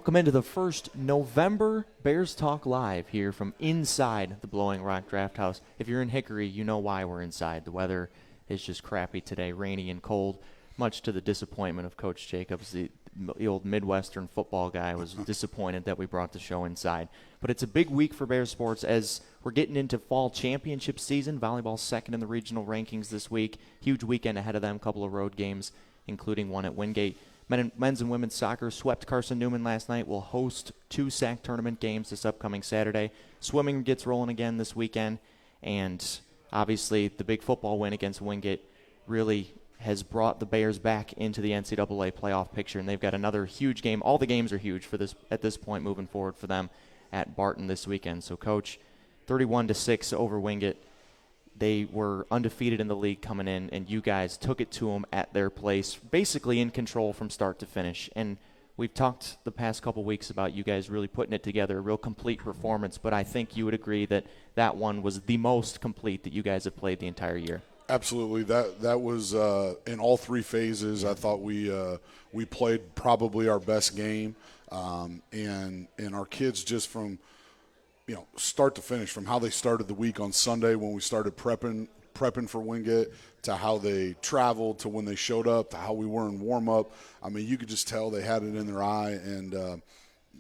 Welcome into the first November Bears Talk Live here from inside the Blowing Rock Draft House. If you're in Hickory, you know why we're inside. The weather is just crappy today, rainy and cold, much to the disappointment of Coach Jacobs. The old Midwestern football guy was disappointed that we brought the show inside. But it's a big week for Bears sports as we're getting into fall championship season. Volleyball second in the regional rankings this week. Huge weekend ahead of them, couple of road games, including one at Wingate. Men's and women's soccer swept Carson Newman last night. Will host 2 SAC tournament games this upcoming Saturday. Swimming gets rolling again this weekend. And obviously the big football win against Wingate really has brought the Bears back into the NCAA playoff picture. And they've got another huge game. All the games are huge for this at this point moving forward for them at Barton this weekend. So, Coach, 31-6 over Wingate. They were undefeated in the league coming in, and you guys took it to them at their place, basically in control from start to finish. And we've talked the past couple weeks about you guys really putting it together, a real complete performance, but I think you would agree that that one was the most complete that you guys have played the entire year. Absolutely. That was in all 3 phases. I thought we played probably our best game, and our kids just from – start to finish, from how they started the week on Sunday when we started prepping for Wingate, to how they traveled, to when they showed up, to how we were in warm-up. I mean, you could just tell they had it in their eye, and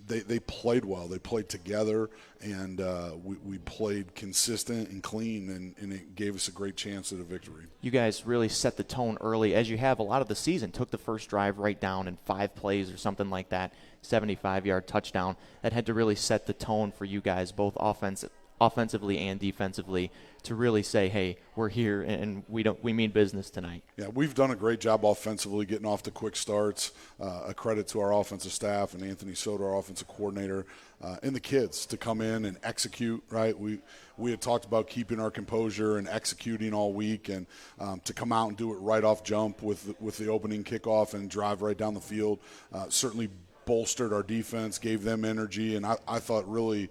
they played well. They played together, and we played consistent and clean, and it gave us a great chance at a victory. You guys really set the tone early, as you have a lot of the season. Took the first drive right down in 5 plays or something like that, 75-yard touchdown. That had to really set the tone for you guys, both offensively and defensively, to really say, hey, we're here and we mean business tonight. Yeah, we've done a great job offensively getting off to quick starts. A credit to our offensive staff and Anthony Soto, our offensive coordinator, and the kids to come in and execute, right? We had talked about keeping our composure and executing all week, and to come out and do it right off jump with the opening kickoff and drive right down the field certainly bolstered our defense, gave them energy, and I thought really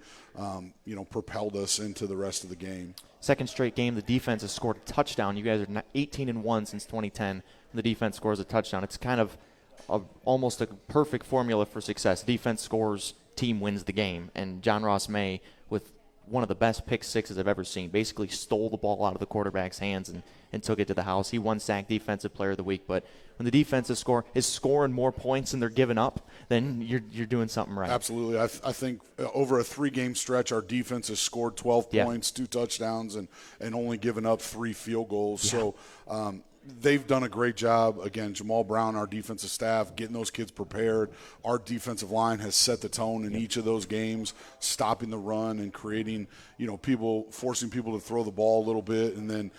propelled us into the rest of the game. Second straight game, the defense has scored a touchdown. You guys are 18-1 since 2010, and the defense scores a touchdown. It's kind of almost a perfect formula for success. Defense scores, team wins the game. And John Ross May, with one of the best pick sixes I've ever seen, basically stole the ball out of the quarterback's hands and took it to the house. He won SAC Defensive Player of the Week. But when the defense is scoring more points than they're giving up, then you're doing something right. Absolutely. I think over a 3-game stretch, our defense has scored 12 points, 2 touchdowns, and only given up 3 field goals. Yeah. So they've done a great job. Again, Jamal Brown, our defensive staff, getting those kids prepared. Our defensive line has set the tone in each of those games, stopping the run and creating, forcing people to throw the ball a little bit, and then,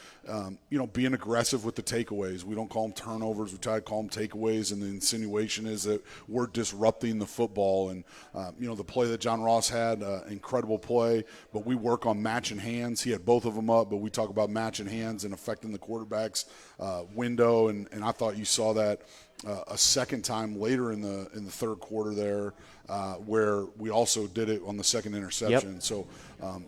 being aggressive with the takeaways. We don't call them turnovers. We try to call them takeaways, and the insinuation is that we're disrupting the football. And, the play that John Ross had, incredible play, but we work on matching hands. He had both of them up, but we talk about matching hands and affecting the quarterback's window, and I thought you saw that a second time later in the third quarter there, where we also did it on the second interception. Yep. So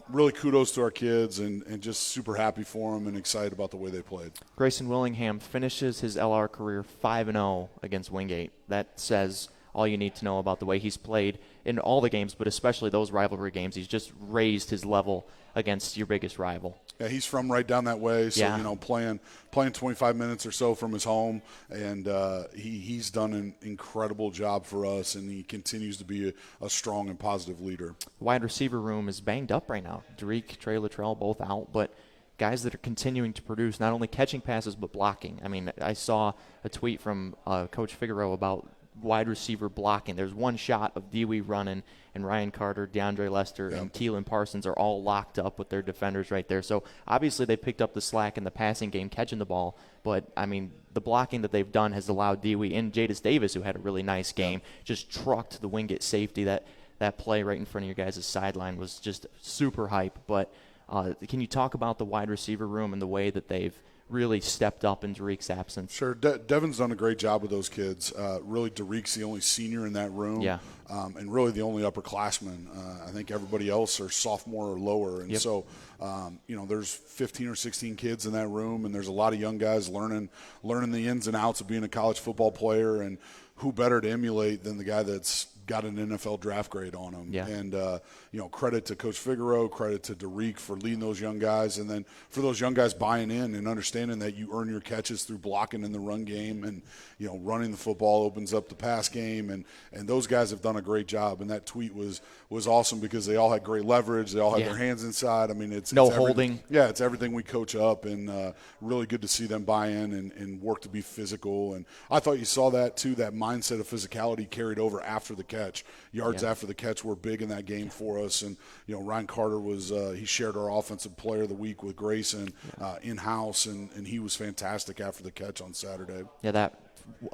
really kudos to our kids, and just super happy for them and excited about the way they played. Grayson Willingham finishes his LR career 5-0 against Wingate. That says all you need to know about the way he's played in all the games, but especially those rivalry games. He's just raised his level against your biggest rival. Yeah, he's from right down that way, so playing 25 minutes or so from his home, and he's done an incredible job for us, and he continues to be a strong and positive leader. Wide receiver room is banged up right now. Derek, Trey Luttrell both out, but guys that are continuing to produce, not only catching passes but blocking. I mean, I saw a tweet from Coach Figueroa about wide receiver blocking. There's one shot of Dewey running, and Ryan Carter, DeAndre Lester, and Keelan Parsons are all locked up with their defenders right there. So obviously they picked up the slack in the passing game, catching the ball. But, I mean, the blocking that they've done has allowed Dewey and Jadis Davis, who had a really nice game, just trucked the Wingate safety. That play right in front of your guys' sideline was just super hype. But can you talk about the wide receiver room and the way that they've really stepped up in Derek's absence? Sure. Devin's done a great job with those kids. Really, Derek's the only senior in that room. Yeah. and really the only upperclassmen. I think everybody else are sophomore or lower. And so, there's 15 or 16 kids in that room, and there's a lot of young guys learning the ins and outs of being a college football player. And who better to emulate than the guy that's got an NFL draft grade on him. Yeah. And, credit to Coach Figueroa, credit to Derek for leading those young guys, and then for those young guys buying in and understanding that you earn your catches through blocking in the run game, and, running the football opens up the pass game, and those guys have done a great job. And that tweet was awesome because they all had great leverage. They all had their hands inside. I mean, it's holding. Yeah, it's everything we coach up, and really good to see them buy in and work to be physical. And I thought you saw that too, that mindset of physicality carried over after the catch. Yards after the catch were big in that game for us. And, Ryan Carter was he shared our Offensive Player of the Week with Grayson in-house, and he was fantastic after the catch on Saturday. Yeah,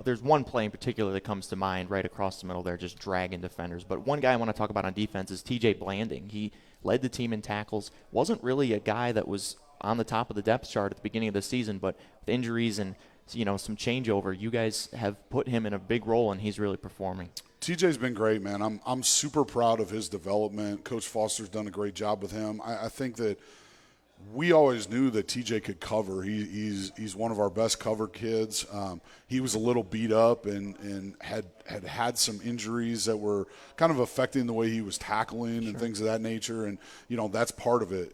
there's one play in particular that comes to mind right across the middle there, just dragging defenders. But one guy I want to talk about on defense is TJ Blanding. He led the team in tackles, wasn't really a guy that was on the top of the depth chart at the beginning of the season, but with injuries and some changeover, you guys have put him in a big role, and he's really performing. TJ's been great, man. I'm super proud of his development. Coach Foster's done a great job with him. I think that we always knew that TJ could cover. He's one of our best cover kids. He was a little beat up and had some injuries that were kind of affecting the way he was tackling and things of that nature. And that's part of it.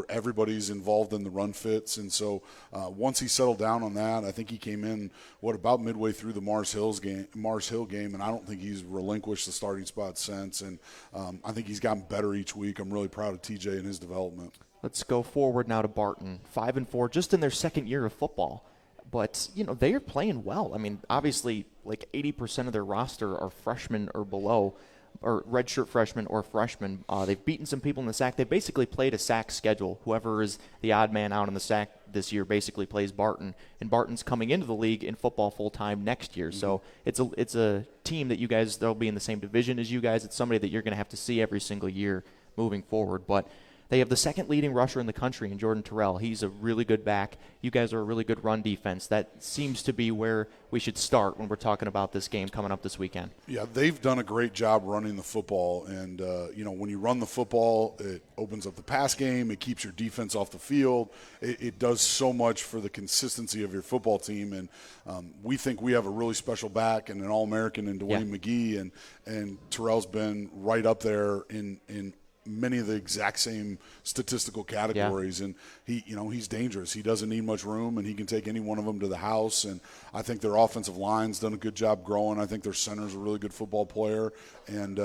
Everybody's involved in the run fits, and so once he settled down on that, I think he came in about midway through the Mars Hill game, and I don't think he's relinquished the starting spot since. And I think he's gotten better each week. I'm really proud of TJ and his development. Let's go forward now to Barton, 5-4, just in their second year of football. But, they are playing well. I mean, obviously, like 80% of their roster are freshmen or below, or redshirt freshmen or freshmen. They've beaten some people in the SAC. They basically played a SAC schedule. Whoever is the odd man out in the SAC this year basically plays Barton. And Barton's coming into the league in football full-time next year. So it's a team that they'll be in the same division as you guys. It's somebody that you're going to have to see every single year moving forward. But they have the second leading rusher in the country in Jordan Terrell. He's a really good back. You guys are a really good run defense. That seems to be where we should start when we're talking about this game coming up this weekend. Yeah, they've done a great job running the football. And, when you run the football, it opens up the pass game. It keeps your defense off the field. It does so much for the consistency of your football team. And we think we have a really special back and an All-American in Dwayne McGee. And Terrell's been right up there in many of the exact same statistical categories, and he's dangerous. He doesn't need much room, and he can take any one of them to the house. And I think their offensive line's done a good job growing. I think their center's a really good football player. And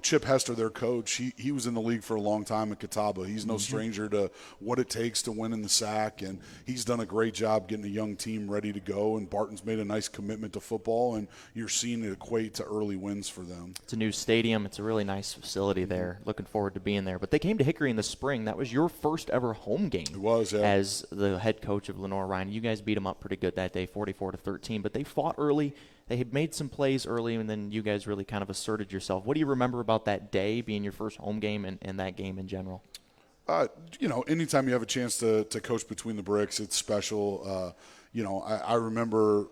Chip Hester, their coach, he was in the league for a long time at Catawba. He's no stranger to what it takes to win in the SAC, and he's done a great job getting a young team ready to go. And Barton's made a nice commitment to football, and you're seeing it equate to early wins for them. It's a new stadium. It's a really nice facility there. Looking forward to being there. But they came to Hickory in the spring. That was your first ever home game. It was, yeah. As the head coach of Lenoir-Rhyne. You guys beat them up pretty good that day, 44-13. But they fought early. They had made some plays early, and then you guys really kind of asserted yourself. What do you remember about that day being your first home game and that game in general? Anytime you have a chance to coach between the bricks, it's special. I remember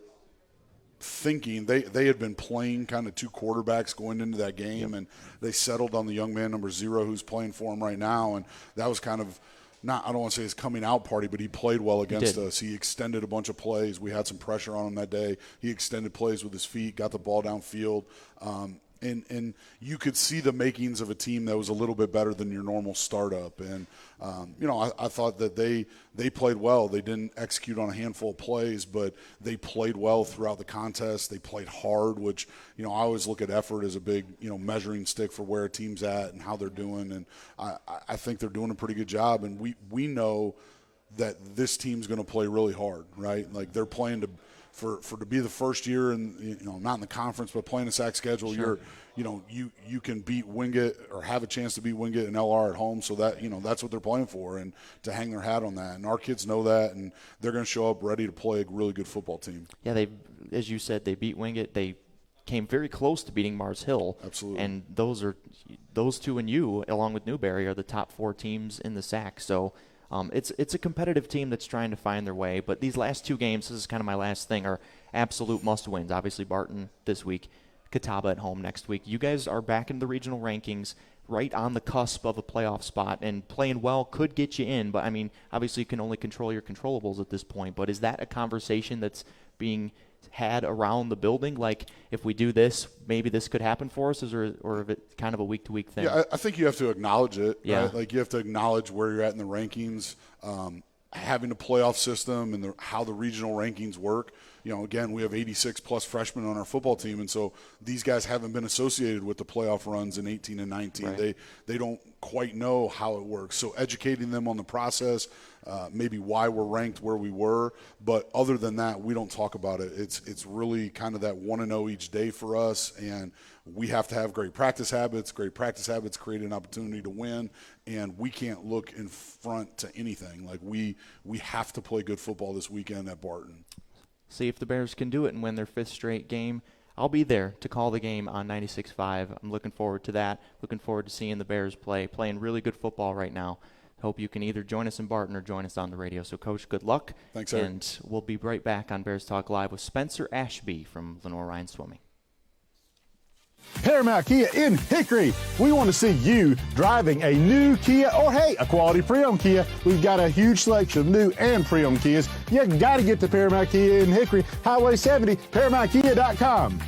thinking they had been playing kind of two quarterbacks going into that game, and they settled on the young man, number 0, who's playing for him right now. And that was kind of I don't want to say his coming out party, but he played well against us. He extended a bunch of plays. We had some pressure on him that day. He extended plays with his feet, got the ball downfield. And you could see the makings of a team that was a little bit better than your normal startup. And, I thought that they played well. They didn't execute on a handful of plays, but they played well throughout the contest. They played hard, which, I always look at effort as a big, measuring stick for where a team's at and how they're doing. And I think they're doing a pretty good job. And we know that this team's going to play really hard, right? Like they're playing to be the first year and not in the conference but playing a SAC schedule. Sure. You can beat Wingate or have a chance to beat Wingate and LR at home, so that that's what they're playing for, and to hang their hat on that. And our kids know that, and they're going to show up ready to play a really good football team. Yeah, they, as you said, they beat Wingate. They came very close to beating Mars Hill. Absolutely. And those two and you, along with Newberry, are the top 4 teams in the SAC. So it's a competitive team that's trying to find their way. But these last 2 games, this is kind of my last thing, are absolute must-wins. Obviously, Barton this week. Catawba at home next week. You guys are back in the regional rankings, right on the cusp of a playoff spot, and playing well could get you in. But, I mean, obviously you can only control your controllables at this point. But is that a conversation that's being had around the building? Like, if we do this, maybe this could happen for us, or is it kind of a week-to-week thing? Yeah, I think you have to acknowledge it. Yeah. Right? Like, you have to acknowledge where you're at in the rankings, having a playoff system and how the regional rankings work. You know, again, we have 86-plus freshmen on our football team, and so these guys haven't been associated with the playoff runs in 18 and 19. Right. They don't quite know how it works. So educating them on the process, maybe why we're ranked where we were. But other than that, we don't talk about it. It's really kind of that 1-0 each day for us, and we have to have great practice habits. Great practice habits create an opportunity to win, and we can't look in front to anything. Like, we have to play good football this weekend at Barton. See if the Bears can do it and win their 5th straight game. I'll be there to call the game on 96.5. I'm looking forward to that. Looking forward to seeing the Bears playing really good football right now. Hope you can either join us in Barton or join us on the radio. So, Coach, good luck. Thanks, Eric. And we'll be right back on Bears Talk Live with Spencer Ashby from Lenoir-Rhyne Swimming. Paramount Kia in Hickory. We want to see you driving a new Kia or, hey, a quality pre-owned Kia. We've got a huge selection of new and pre-owned Kias. You got to get to Paramount Kia in Hickory, Highway 70, ParamountKia.com.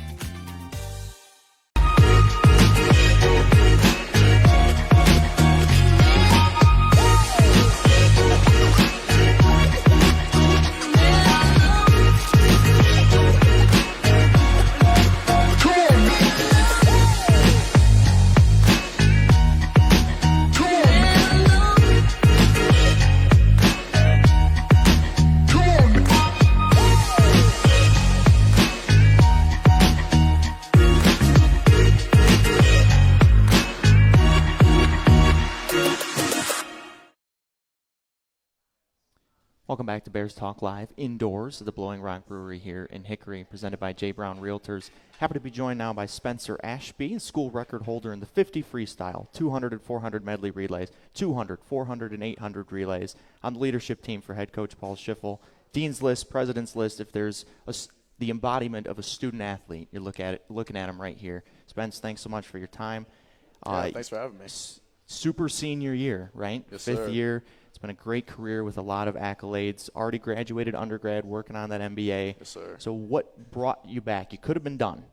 Welcome back to Bears Talk Live indoors at the Blowing Rock Brewery here in Hickory, presented by J. Brown Realtors. Happy to be joined now by Spencer Ashby, school record holder in the 50 freestyle, 200 and 400 medley relays, 200, 400, and 800 relays on the leadership team for head coach Paul Schiffel. Dean's List, President's List, if there's the embodiment of a student athlete, you're looking at him right here. Spence, thanks so much for your time. Thanks for having me. Super senior year, right? Yes, 5th sir. year. It's been a great career with a lot of accolades. Already graduated undergrad, working on that MBA. Yes, sir. So what brought you back? You could have been done.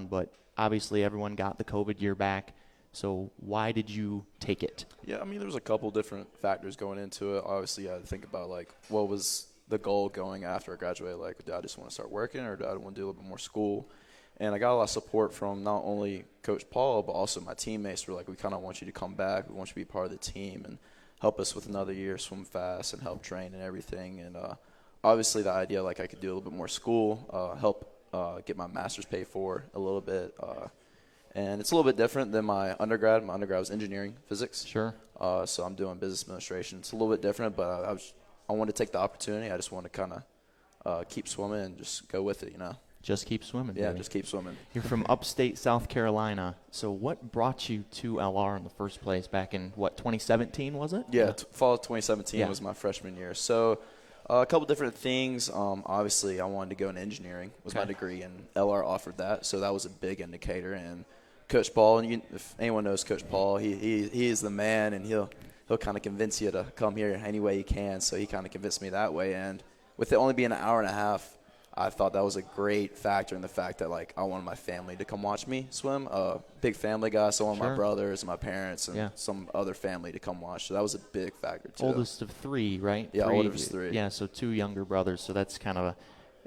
But obviously everyone got the COVID year back. So why did you take it? Yeah, I mean, there was a couple different factors going into it. Obviously, I had to think about, like, what was the goal going after I graduated? Like, did I just want to start working, or did I want to do a little bit more school? And I got a lot of support from not only Coach Paul, but also my teammates were like, we kind of want you to come back. We want you to be part of the team and help us with another year, swim fast, and help train and everything. And obviously the idea, like, I could do a little bit more school, help get my master's paid for a little bit. And it's a little bit different than my undergrad. My undergrad was engineering, physics. Sure. So I'm doing business administration. It's a little bit different, but I wanted to take the opportunity. I just want to kind of keep swimming and just go with it, you know. Just keep swimming. Yeah, baby. just keep swimming. You're from upstate South Carolina. So what brought you to LR in the first place back in, 2017 was it? Yeah, fall of 2017 Yeah. was my freshman year. So a couple different things. Obviously, I wanted to go into engineering was my Okay. degree, and LR offered that. So that was a big indicator. And Coach Paul, and if anyone knows Coach Paul, he is the man, and he'll kind of convince you to come here any way he can. So he kind of convinced me that way. And with it only being an hour and a half, I thought that was a great factor in the fact that, like, I wanted my family to come watch me swim. Big family guy, so I wanted Sure. my brothers and my parents and Yeah. some other family to come watch. So that was a big factor, too. Oldest of 3, right? Yeah, oldest of 3. Yeah, so 2 younger brothers. So that's kind of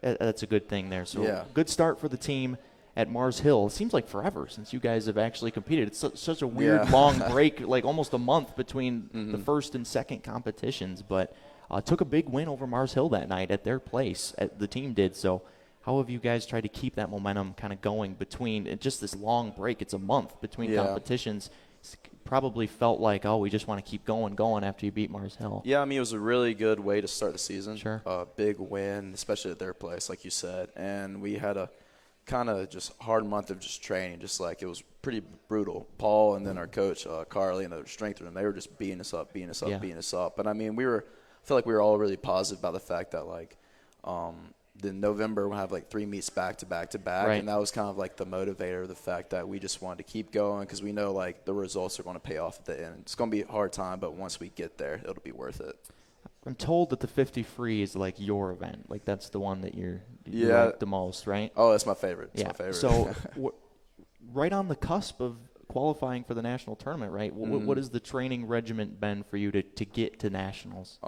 that's a good thing there. So Yeah. good start for the team at Mars Hill. It seems like forever since you guys have actually competed. It's such a weird long break, like almost a month between the first and second competitions. But took a big win over Mars Hill that night at their place. The team did. So how have you guys tried to keep that momentum kind of going between just this long break? It's a month between competitions. It's probably felt like, we just want to keep going after you beat Mars Hill. Yeah, I mean, it was a really good way to start the season. Sure. Big win, especially at their place, like you said. And we had a kind of just hard month of just training, just like it was pretty brutal. Paul and then our coach, Carly, and the strength room, they were just beating us up. But, I mean, I feel like we were all really positive about the fact that, like, then November we'll have like 3 meets back to back to back, Right. and that was kind of like the motivator, the fact that we just wanted to keep going because we know like the results are going to pay off at the end. It's going to be a hard time, but once we get there, it'll be worth it. I'm told that the 50 free is like your event. Like that's the one that you Yeah. like the most, right? Oh, that's my favorite. It's yeah. my favorite. So right on the cusp of qualifying for the national tournament, right? What has the training regimen been for you to get to nationals? I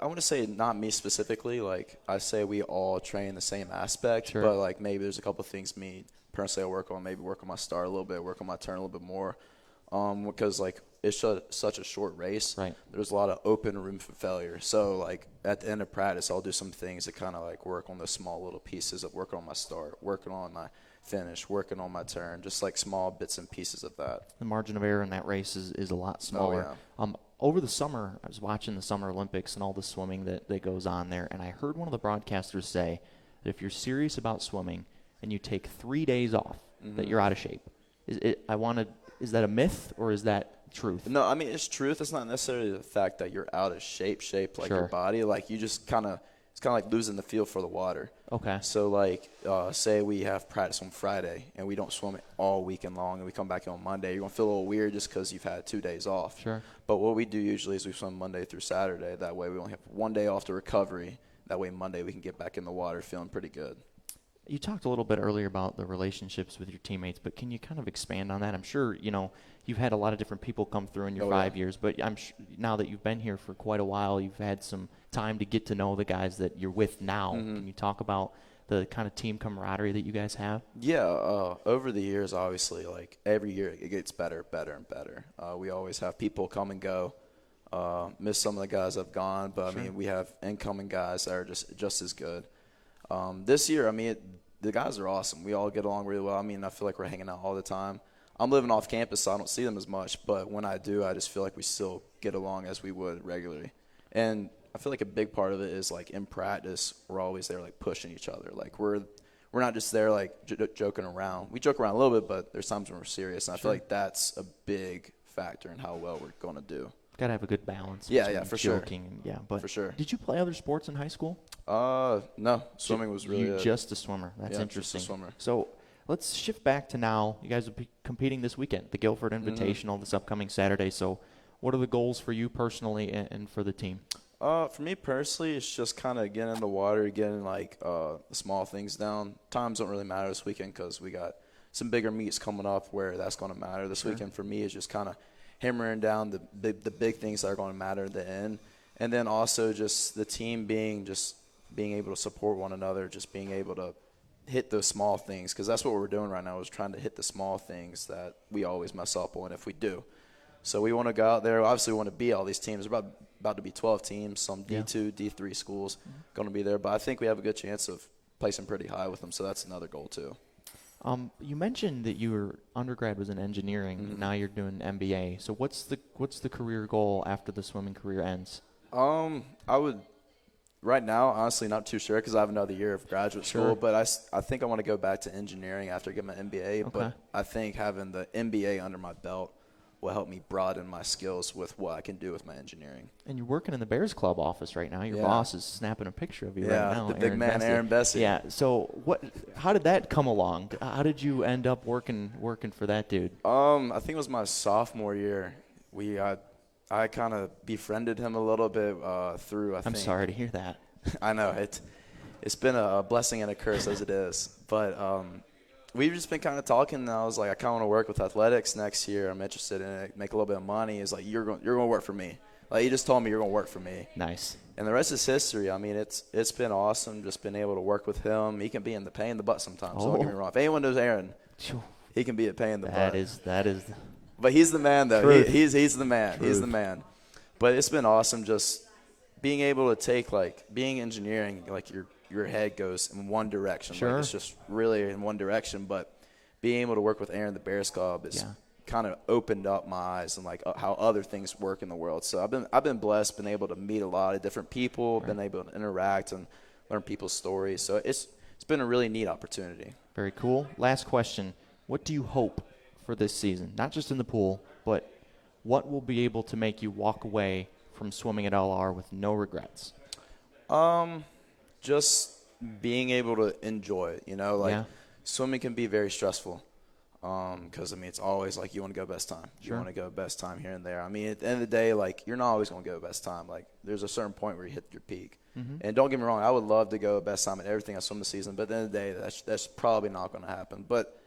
want to say not me specifically. Like I say, we all train the same aspect, Sure. but like maybe there's a couple of things me personally I work on. Maybe work on my start a little bit, work on my turn a little bit more, because like it's such a short race. Right. There's a lot of open room for failure. So like at the end of practice, I'll do some things that kind of like work on the small little pieces of working on my start, working on my finish, working on my turn, just like small bits and pieces of that. The margin of error in that race is a lot smaller. Oh, yeah. Over the summer, I was watching the Summer Olympics and all the swimming that goes on there, and I heard one of the broadcasters say that if you're serious about swimming and you take 3 days off, that you're out of shape. Is that a myth or is that truth? No, I mean, it's truth. It's not necessarily the fact that you're out of shape like Sure. your body. Like you just it's kind of like losing the feel for the water. Okay. So like, say we have practice on Friday and we don't swim it all weekend long and we come back on Monday, you're going to feel a little weird just because you've had 2 days off. Sure. But what we do usually is we swim Monday through Saturday. That way we only have 1 day off to recovery. That way Monday we can get back in the water feeling pretty good. You talked a little bit earlier about the relationships with your teammates, but can you kind of expand on that? I'm sure, you've had a lot of different people come through in your 5 years, but I'm now that you've been here for quite a while, you've had some time to get to know the guys that you're with now. Can you talk about the kind of team camaraderie that you guys have? Yeah, over the years, obviously, like every year it gets better, and better. We always have people come and go. Miss some of the guys that have gone, but Sure. I mean, we have incoming guys that are just as good. This year, I mean, the guys are awesome. We all get along really well. I mean, I feel like we're hanging out all the time. I'm living off campus, so I don't see them as much. But when I do, I just feel like we still get along as we would regularly. And I feel like a big part of it is, like, in practice, we're always there, like, pushing each other. Like, we're not just there, like, joking around. We joke around a little bit, but there's times when we're serious. And I feel like that's a big factor in how well we're going to do. Got to have a good balance. Yeah, between for sure. joking and, but For sure. Did you play other sports in high school? No. Swimming was really You just a swimmer. That's Yeah, interesting. just a swimmer. So let's shift back to now. You guys will be competing this weekend, the Guilford Invitational, this upcoming Saturday. So what are the goals for you personally and for the team? For me personally, it's just kind of getting in the water, getting like the small things down. Times don't really matter this weekend because we got some bigger meets coming up where that's going to matter. This weekend for me is just kind of hammering down the big things that are going to matter at the end. And then also just the team being able to support one another, just being able to hit those small things, because that's what we're doing right now is trying to hit the small things that we always mess up on if we do. So we want to go out there. Obviously, we want to beat all these teams. We're about to be 12 teams, some D2, D3 schools going to be there. But I think we have a good chance of placing pretty high with them, so that's another goal too. You mentioned that your undergrad was in engineering. Now you're doing MBA. So what's the career goal after the swimming career ends? I would right now, honestly, not too sure because I have another year of graduate school. But I think I want to go back to engineering after I get my MBA. Okay. But I think having the MBA under my belt will help me broaden my skills with what I can do with my engineering. And you're working in the Bears Club office right now. Your boss is snapping a picture of you right now. The big man, Aaron Bessie. Yeah. So how did that come along? How did you end up working for that dude? I think it was my sophomore year. I kind of befriended him a little bit through, I'm sorry to hear that. I know. It's been a blessing and a curse as it is. But we've just been kind of talking, and I was like, I kind of want to work with athletics next year. I'm interested in it, make a little bit of money. He's like, you're going to work for me. Like, he just told me you're going to work for me. Nice. And the rest is history. I mean, it's been awesome just being able to work with him. He can be in the pain in the butt sometimes. Don't get me wrong. If anyone knows Aaron, he can be a pain in the butt. That is. But he's the man, though. He's the man. Truth. He's the man. But it's been awesome just being able to take, like, being engineering, like your head goes in one direction. Sure. Like, it's just really in one direction. But being able to work with Aaron, the Bears Club, is kind of opened up my eyes and, like, how other things work in the world. So I've been blessed, been able to meet a lot of different people, been able to interact and learn people's stories. So it's been a really neat opportunity. Very cool. Last question. What do you hope for this season? Not just in the pool, but what will be able to make you walk away from swimming at LR with no regrets? Just being able to enjoy it, swimming can be very stressful. Because, it's always like you want to go best time. Sure. You want to go best time here and there. At the end of the day, you're not always going to go best time. There's a certain point where you hit your peak. Mm-hmm. And don't get me wrong, I would love to go best time at everything I swim this season, but at the end of the day, that's probably not going to happen. But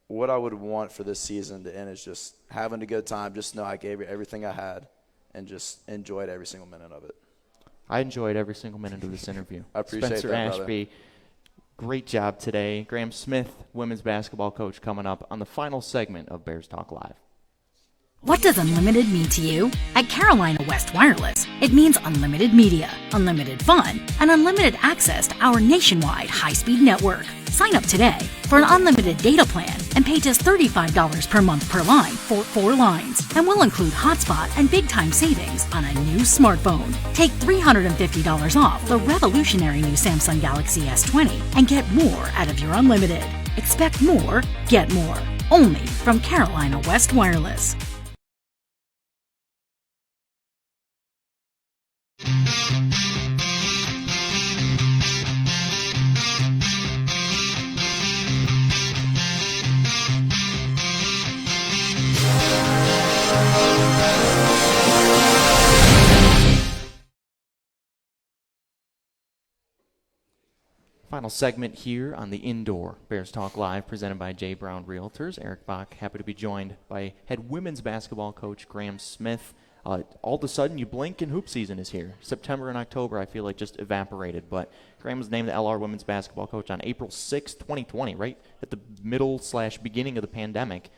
what I would want for this season to end is just having a good time, just know I gave it everything I had, and just enjoyed every single minute of it. I enjoyed every single minute of this interview. I appreciate Spencer that, Ashby, brother. great job today. Grahm Smith, women's basketball coach, coming up on the final segment of Bears Talk Live. What does unlimited mean to you? At Carolina West Wireless, it means unlimited media, unlimited fun, and unlimited access to our nationwide high-speed network. Sign up today for an unlimited data plan and pay just $35 per month per line for 4 lines. And we'll include hotspot and big-time savings on a new smartphone. Take $350 off the revolutionary new Samsung Galaxy S20 and get more out of your unlimited. Expect more, get more. Only from Carolina West Wireless. Final segment here on the indoor Bears Talk Live, presented by J. Brown Realtors. Eric Bach, happy to be joined by head women's basketball coach Grahm Smith. All of a sudden, you blink and hoop season is here. September and October, I feel like, just evaporated. But Grahm was named the LR women's basketball coach on April 6, 2020, right at the middle/beginning of the pandemic.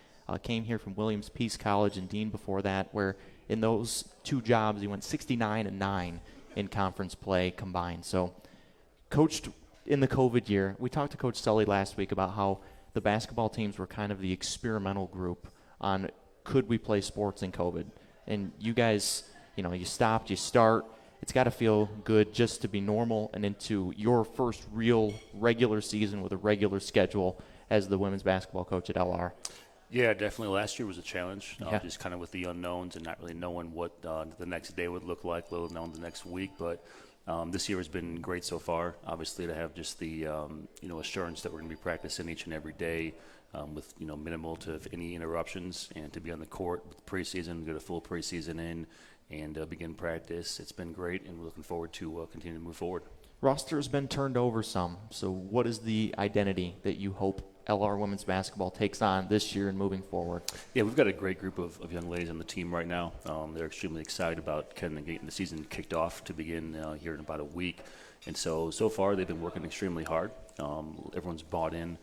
Came here from Williams Peace College and Dean before that, where in those 2 jobs, he went 69-9 in conference play combined. So coached in the COVID year. We talked to Coach Sully last week about how the basketball teams were kind of the experimental group on could we play sports in COVID. And you guys, you stopped, you start. It's got to feel good just to be normal and into your first real regular season with a regular schedule as the women's basketball coach at LR. Yeah, definitely. Last year was a challenge, just kind of with the unknowns and not really knowing what the next day would look like, let alone the next week. But this year has been great so far. Obviously, to have just the assurance that we're going to be practicing each and every day with minimal to any interruptions, and to be on the court with preseason, get a full preseason in, and begin practice. It's been great, and we're looking forward to continue to move forward. Roster has been turned over some. So what is the identity that you hope LR women's basketball takes on this year and moving forward? Yeah, we've got a great group of young ladies on the team right now. They're extremely excited about kind of getting the season kicked off to begin here in about a week. And so far they've been working extremely hard. Everyone's bought in.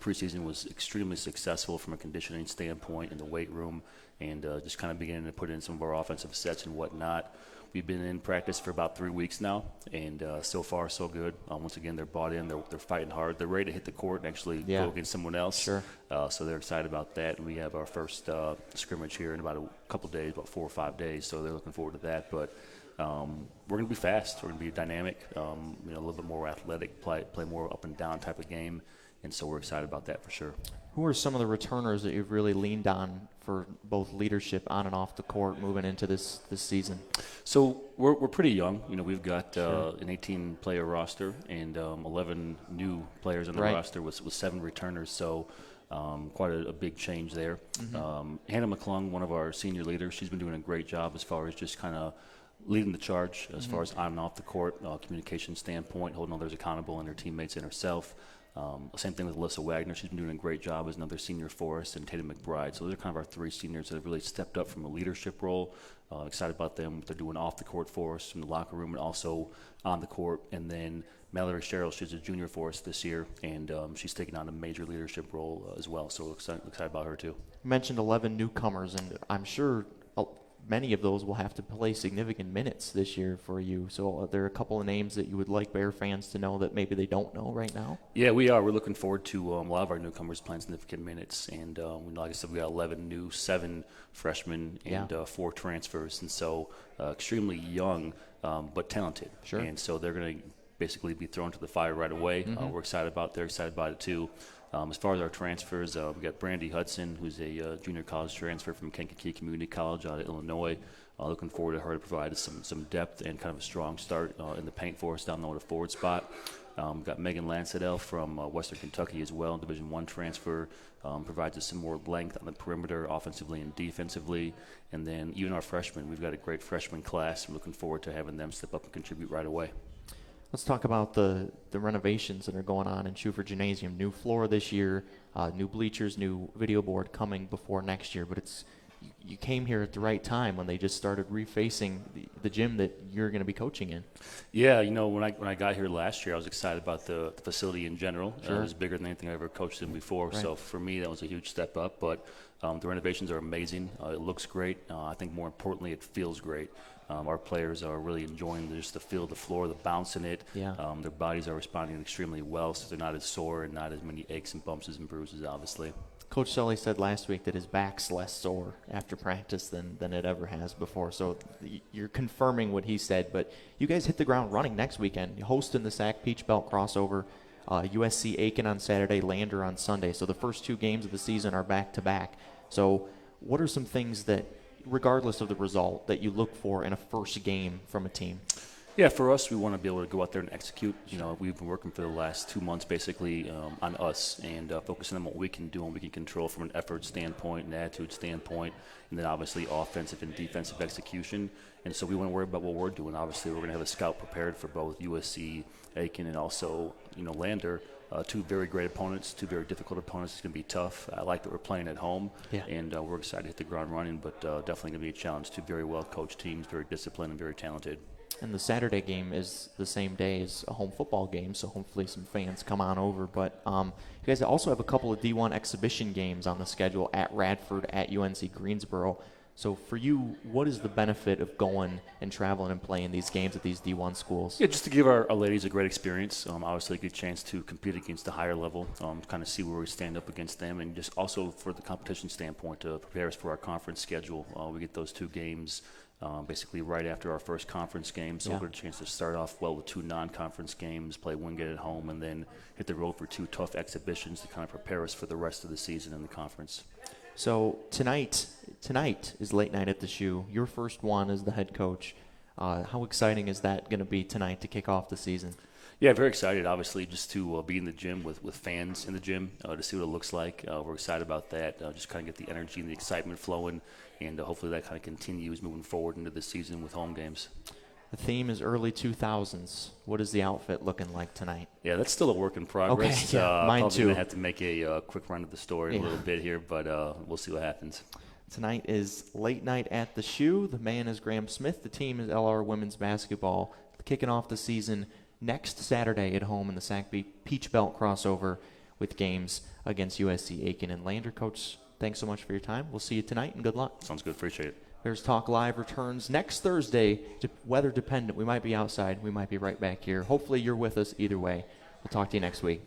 Preseason was extremely successful from a conditioning standpoint in the weight room, and just kind of beginning to put in some of our offensive sets and whatnot. We've been in practice for about 3 weeks now, and so far so good. Once again, they're bought in. They're fighting hard. They're ready to hit the court and actually go against someone else. Sure. So they're excited about that. And we have our first scrimmage here in about a couple of days, about 4 or 5 days. So they're looking forward to that. But we're going to be fast. We're going to be dynamic, a little bit more athletic, play more up and down type of game. And so we're excited about that for sure. Who are some of the returners that you've really leaned on for both leadership on and off the court moving into this season? So we're pretty young. We've got an 18-player roster and 11 new players on the roster with 7 returners. So quite a big change there. Mm-hmm. Hannah McClung, one of our senior leaders, she's been doing a great job as far as just kind of leading the charge as far as on and off the court, communication standpoint, holding others accountable and her teammates and herself. Same thing with Alyssa Wagner. She's been doing a great job as another senior for us, and Tatum McBride. So those are kind of our 3 seniors that have really stepped up from a leadership role. Excited about them, what they're doing off the court for us in the locker room and also on the court. And then Mallory Sherrill, she's a junior for us this year, and she's taking on a major leadership role as well. So excited about her too. You mentioned 11 newcomers, and I'm sure many of those will have to play significant minutes this year for you. So are there a couple of names that you would like Bear fans to know that maybe they don't know right now? Yeah, we are. We're looking forward to a lot of our newcomers playing significant minutes. And like I said, we got 11 new, 7 freshmen, and 4 transfers. And so extremely young, but talented. Sure. And so they're going to basically be thrown to the fire right away. Mm-hmm. They're excited about it too. As far as our transfers, we got Brandy Hudson, who's a junior college transfer from Kankakee Community College out of Illinois. Looking forward to her to provide us some depth and kind of a strong start in the paint for us down low at the forward spot. We've got Megan Lansadell from Western Kentucky as well, Division I transfer. Provides us some more length on the perimeter, offensively and defensively. And then even our freshmen, we've got a great freshman class. I'm looking forward to having them step up and contribute right away. Let's talk about the renovations that are going on in Schufer Gymnasium. New floor this year, new bleachers, new video board coming before next year. But you came here at the right time when they just started refacing the gym that you're going to be coaching in. Yeah, when I got here last year, I was excited about the facility in general. Sure. It was bigger than anything I ever coached in before. Right. So for me, that was a huge step up. But the renovations are amazing. It looks great. I think more importantly, it feels great. Our players are really enjoying just the feel of the floor, the bounce in it. Yeah. Their bodies are responding extremely well, so they're not as sore and not as many aches and bumps and bruises, obviously. Coach Sully said last week that his back's less sore after practice than it ever has before. So you're confirming what he said. But you guys hit the ground running next weekend, hosting the SAC Peach Belt crossover. USC Aiken on Saturday, Lander on Sunday. So the first 2 games of the season are back-to-back. So what are some things that, regardless of the result, that you look for in a first game from a team? Yeah, for us, we want to be able to go out there and execute. We've been working for the last 2 months basically on us and focusing on what we can do and we can control from an effort standpoint, an attitude standpoint, and then obviously offensive and defensive execution. And so we want to worry about what we're doing. Obviously, we're going to have a scout prepared for both USC, Aiken, and also Lander. 2 very great opponents, 2 very difficult opponents. It's going to be tough. I like that we're playing at home, and we're excited to hit the ground running, but definitely going to be a challenge. 2 very well-coached teams, very disciplined and very talented. And the Saturday game is the same day as a home football game, so hopefully some fans come on over. But you guys also have a couple of D1 exhibition games on the schedule at Radford, at UNC Greensboro. So for you, what is the benefit of going and traveling and playing these games at these D1 schools? Yeah, just to give our ladies a great experience. Obviously, a good chance to compete against the higher level, kind of see where we stand up against them, and just also for the competition standpoint to prepare us for our conference schedule. We get those 2 games basically right after our first conference game, so we'll get a chance to start off well with 2 non-conference games, play one game at home, and then hit the road for 2 tough exhibitions to kind of prepare us for the rest of the season in the conference. So tonight is late night at the Shoe. Your first one as the head coach. How exciting is that going to be tonight to kick off the season? Yeah, very excited, obviously, just to be in the gym with fans in the gym, to see what it looks like. We're excited about that, just kind of get the energy and the excitement flowing, and hopefully that kind of continues moving forward into the season with home games. The theme is early 2000s. What is the outfit looking like tonight? Yeah, that's still a work in progress. Okay, yeah, mine probably too. Going to have to make a quick run of the story a little bit here, but we'll see what happens. Tonight is late night at the Shoe. The man is Grahm Smith. The team is LR Women's Basketball. Kicking off the season next Saturday at home in the SAC Peach Belt crossover with games against USC Aiken and Lander. Coach, thanks so much for your time. We'll see you tonight, and good luck. Sounds good. Appreciate it. Bears Talk Live returns next Thursday. Weather dependent. We might be outside. We might be right back here. Hopefully you're with us either way. We'll talk to you next week.